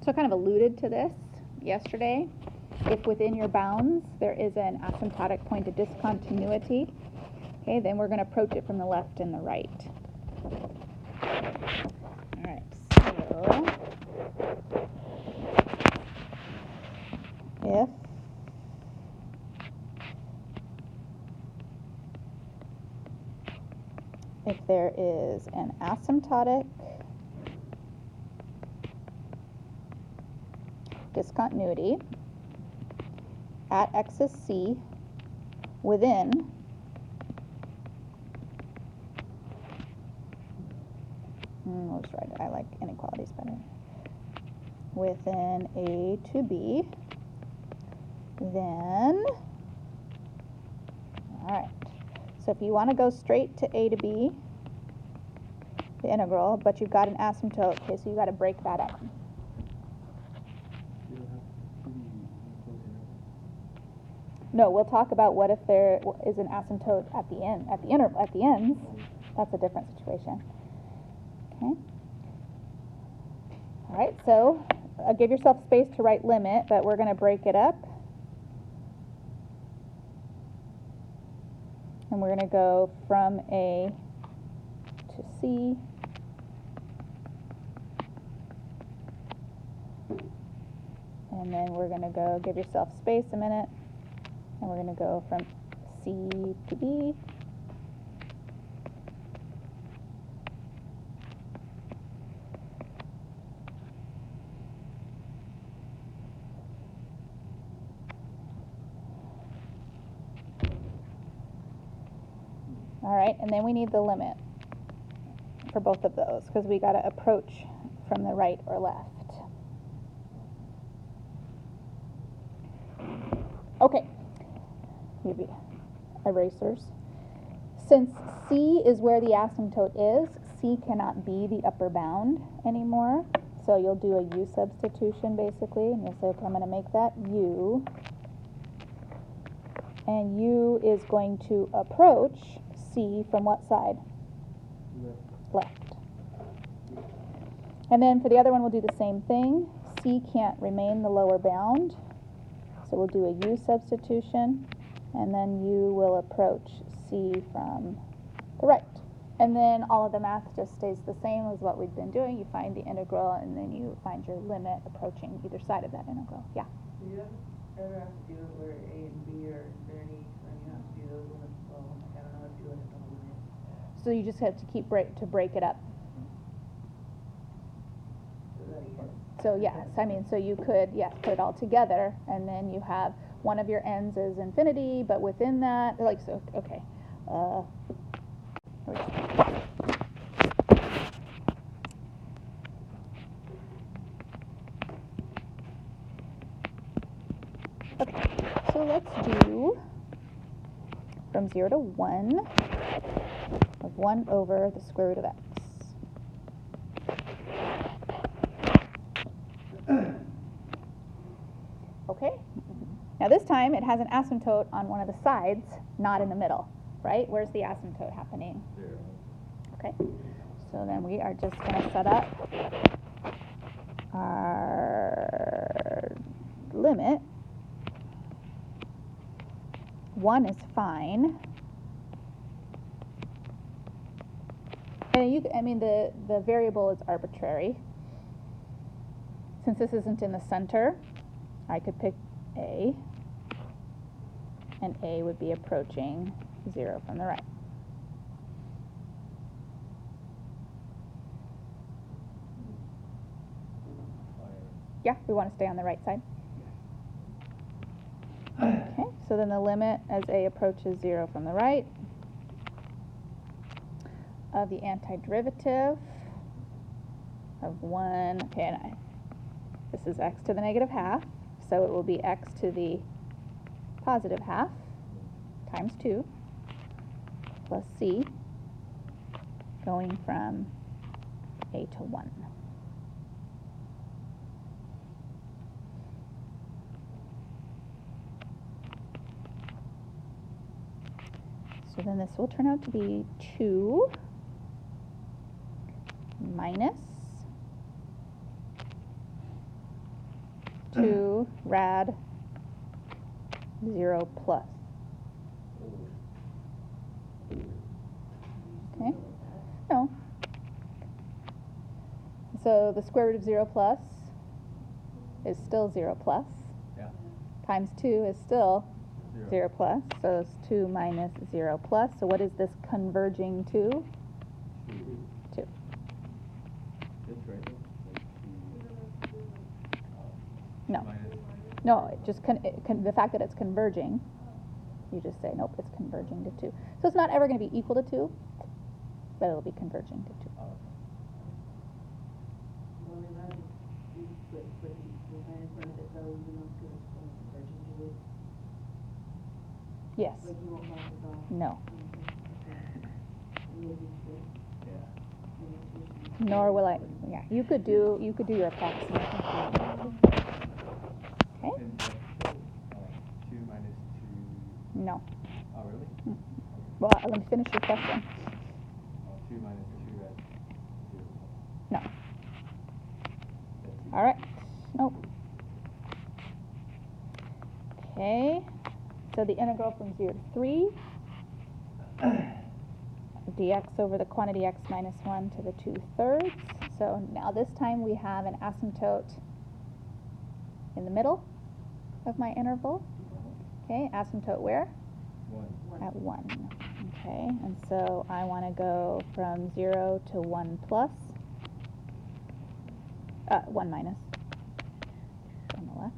So I kind of alluded to this yesterday. If within your bounds there is an asymptotic point of discontinuity, okay, then we're going to approach it from the left and the right. All right, so if there is an asymptotic discontinuity at axis C within let's write it. I like inequalities better. Within A to B, then, all right. So if you want to go straight to A to B, the integral, but you've got an asymptote, okay, so you got to break that up. No, we'll talk about what if there is an asymptote at the end, at the ends. That's a different situation. Okay. All right, so give yourself space to write limit, but we're going to break it up. And we're going to go from A to C. And then we're going to go, give yourself space a minute, and we're going to go from C to B. All right, and then we need the limit for both of those because we got to approach from the right or left. Okay, maybe erasers. Since C is where the asymptote is, C cannot be the upper bound anymore. So you'll do a U substitution basically, and you'll say, okay, I'm going to make that U. And U is going to approach C from what side? Left. And then for the other one, we'll do the same thing. C can't remain the lower bound. So we'll do a U substitution, and then U will approach C from the right. And then all of the math just stays the same as what we've been doing. You find the integral, and then you find your limit approaching either side of that integral. Yeah? Do you ever have to do it where A and B are infinity, and you have to do those limits? Well, I don't know if you would have done limits. So you just have to keep break it up. So yes, I mean, so you could, yes, put it all together, and then you have one of your ends is infinity, but within that, like, so, okay. Okay, so let's do from 0 to 1 of 1 over the square root of x. Okay, now this time it has an asymptote on one of the sides, not in the middle, right? Where's the asymptote happening? 0. Okay, so then we are just going to set up our limit. 1 is fine. And I mean, the variable is arbitrary. Since this isn't in the center, I could pick A, and A would be approaching 0 from the right. Yeah, we want to stay on the right side. Okay, so then the limit as A approaches 0 from the right of the antiderivative of 1, okay, and this is x to the negative half, so it will be x to the positive half times 2 plus c going from A to 1. So then this will turn out to be 2 minus 2 rad 0 plus. Okay? No. So the square root of 0 plus is still 0 plus. Yeah. Times 2 is still 0 plus. So it's 2 minus 0 plus. So what is this converging to? 2. That's right. No. No, it just the fact that it's converging, you just say, nope, it's converging to 2. So it's not ever going to be equal to 2, but it'll be converging to 2. Yes. No. Nor will I. Yeah, you could do your approximation. Okay. And 2 minus 2. No. Oh, really? Mm. Well, let me finish your question. 2 minus 2 at 0. No. All right. Nope. Okay. So the integral from 0 to 3 dx over the quantity x minus 1 to the 2/3. So now this time we have an asymptote in the middle of my interval. Okay, asymptote where? 1. At 1. Okay, and so I want to go from 0 to 1 plus, 1 minus on the left.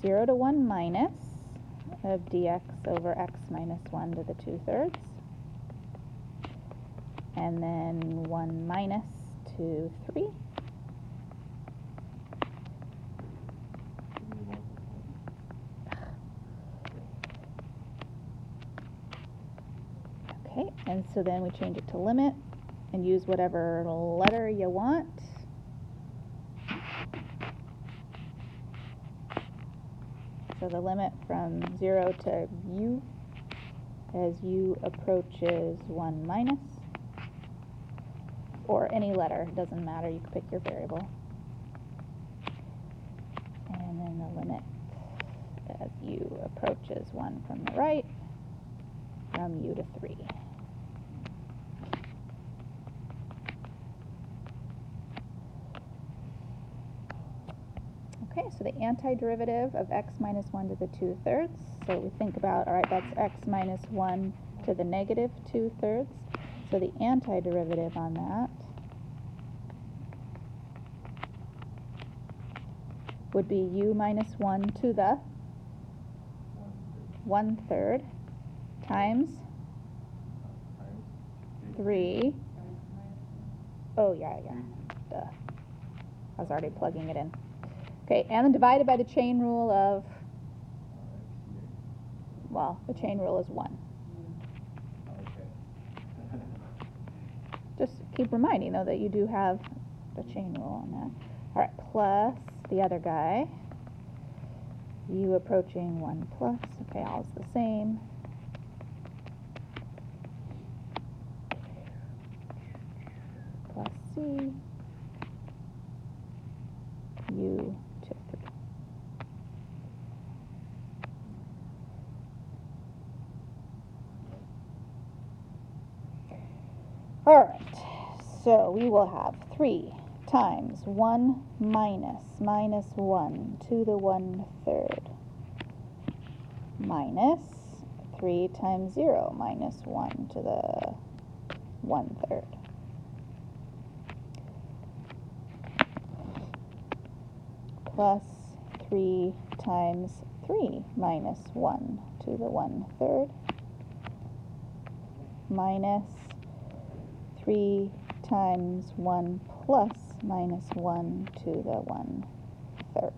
0 to 1 minus of dx over x minus 1 to the 2/3. And then 1 minus to 3. Okay, and so then we change it to limit and use whatever letter you want. So the limit from 0 to u as u approaches 1 minus, or any letter, it doesn't matter, you can pick your variable. And then the limit as u approaches 1 from the right, from u to 3. Okay, so the antiderivative of x minus 1 to the 2/3. So we think about, all right, that's x minus 1 to the negative 2/3. So the antiderivative on that would be u minus 1 to the 1/3 times 3. Oh, yeah. Duh. I was already plugging it in. Okay, and then divided by the chain rule of, well, the chain rule is 1. Just keep reminding, though, that you do have the chain rule on that. All right, plus the other guy, u approaching 1 plus. Okay, all is the same. Plus c, u to 3. All right, so we will have 3 times 1 minus 1 to the 1/3 minus 3 times 0 minus 1 to the 1/3. Plus 3 times 3 minus 1 to the 1/3 minus 3 times 1 plus minus 1 to the 1/3.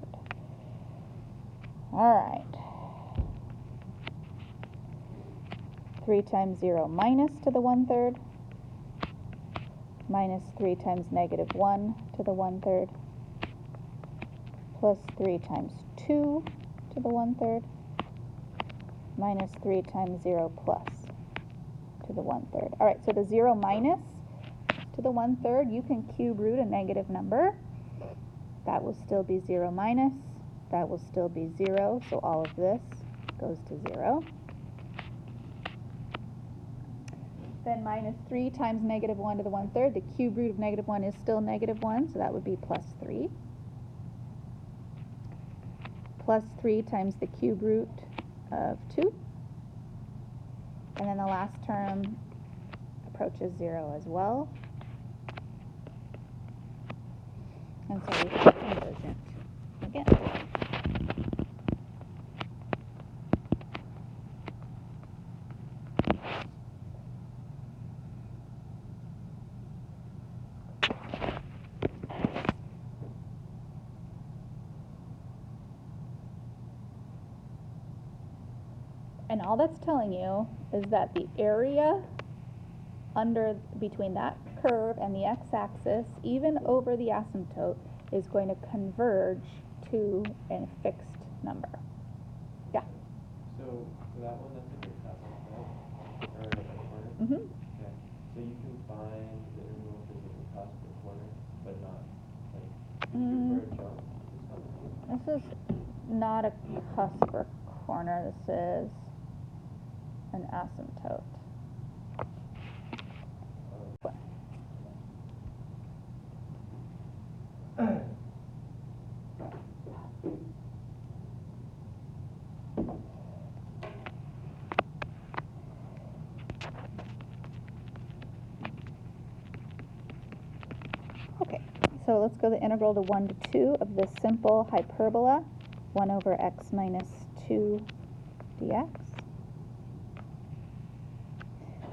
All right. 3 times 0 minus to the 1/3 minus 3 times negative 1 to the 1/3 plus 3 times 2 to the 1/3 minus 3 times 0 plus to the 1/3. All right, so the 0 minus to the 1/3, you can cube root a negative number. That will still be 0 minus. that will still be 0, so all of this goes to 0. Then minus 3 times negative 1 to the 1/3, the cube root of negative 1 is still negative 1, so that would be plus 3. Plus 3 times the cube root of 2. And then the last term approaches 0 as well. And so we have convergent again. And all that's telling you is that the area between that curve and the x-axis, even over the asymptote, is going to converge to a fixed number. Yeah? So, for that one, that's a good cusp, right? Or a corner? Mm-hmm. Okay. So you can find the interval if it's a cusp or corner, but not, like, for a jump or something? This is not a cusp or corner. This is an asymptote. Okay, so let's go the integral to 1 to 2 of this simple hyperbola, 1 over x minus 2 dx.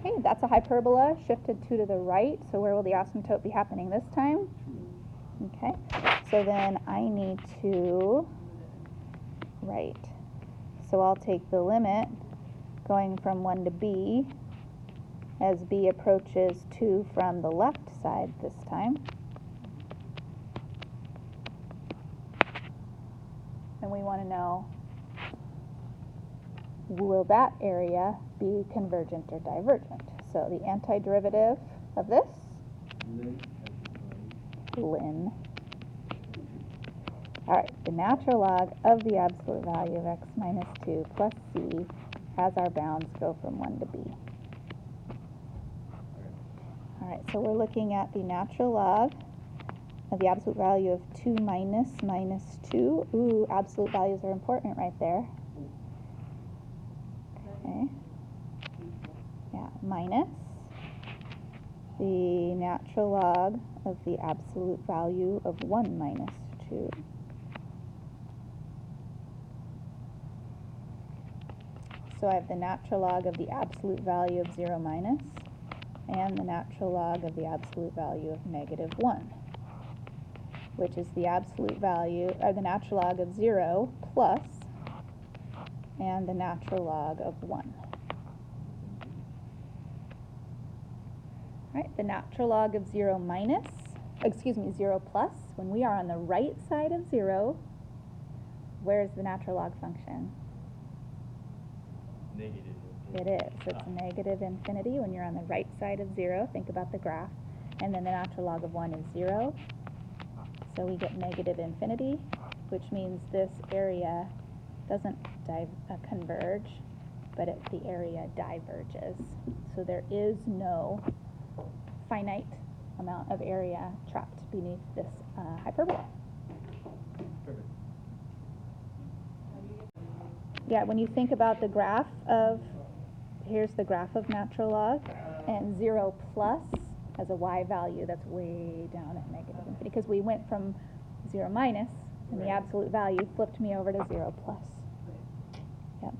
Okay, that's a hyperbola shifted 2 to the right, so where will the asymptote be happening this time? Okay, so then I need to write. So I'll take the limit going from 1 to b as b approaches 2 from the left side this time. And we want to know, will that area be convergent or divergent? So the antiderivative of this? Ln. All right, the natural log of the absolute value of x minus 2 plus c as our bounds go from 1 to b. All right, so we're looking at the natural log of the absolute value of 2 minus 2. Ooh, absolute values are important right there. Okay. Yeah, minus the natural log of the absolute value of 1 minus 2. So I have the natural log of the absolute value of 0 minus and the natural log of the absolute value of negative 1, which is the absolute value, or the natural log of 0 plus and the natural log of 1. All right, the natural log of 0 minus, 0 plus, when we are on the right side of 0, where's the natural log function? Negative. It is. It's negative infinity when you're on the right side of 0. Think about the graph. And then the natural log of 1 is 0. So we get negative infinity, which means this area doesn't converge, but the area diverges. So there is no finite amount of area trapped beneath this hyperbola. Perfect. Yeah, when you think about the graph of, here's the graph of natural log, and 0 plus has a y value that's way down at negative infinity, because we went from 0 minus, and the absolute value flipped me over to 0 plus. Yep.